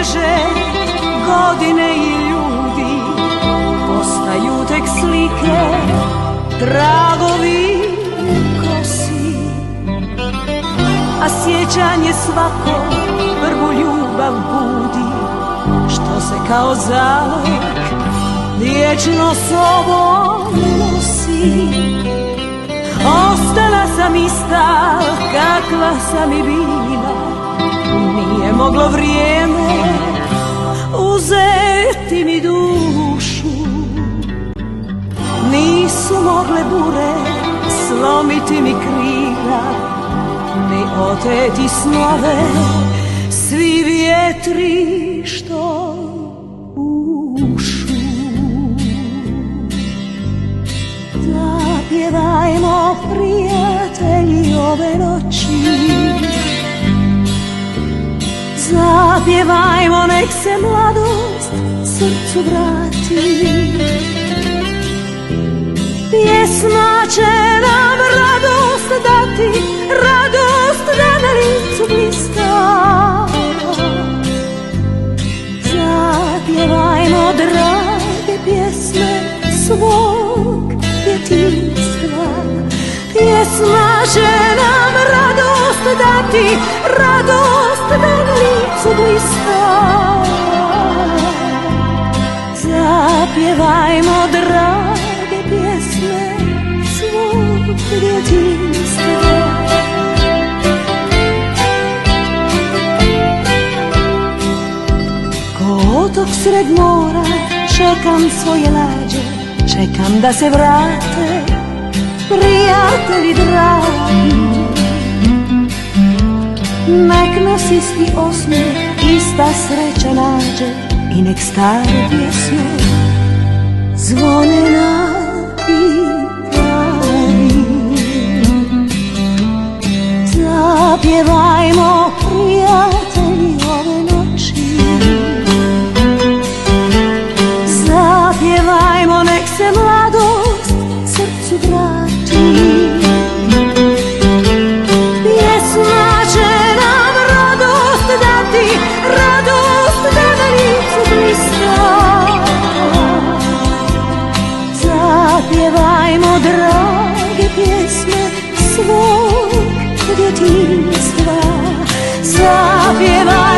bježe godine i ljudi, postaju tek slike, tragovi kosi. A sjećanje svako prvu ljubav budi, što se kao zalog vječno sobom nosi. Ostala sam ista kakva sam i bila, nije moglo vrijeme uzeti mi dušu. Nisu mogle bure slomiti mi krila, ni oteti snove svi vjetri što pušu. Zapjevajmo prijatelji ove noći, zapjevajmo nek se mladost srcu vrati. Pjesma će nam radost dati, radost da na licu bliska. Zapjevajmo drage pjesme svog djetinjstva. Pjesma će nam radost dati, radost da na licu bliska. Zapjevajmo drage pjesme svog djetinjstva. Ko otok sred mora čekam svoje lađe, čekam da se vrate prijatelji dragi. Nek nas isti osmijeh, ista sreća nađe i nek stare pjesme zvone na gitari. Zapjevajmo prijatelji ove noći, zapjevajmo nek se mladost srcu vrati. Pjesma će nam radost dati, radost da na licu bliska. Zapjevajmo drage pjesme svog djetinjstva. Zapjevajmo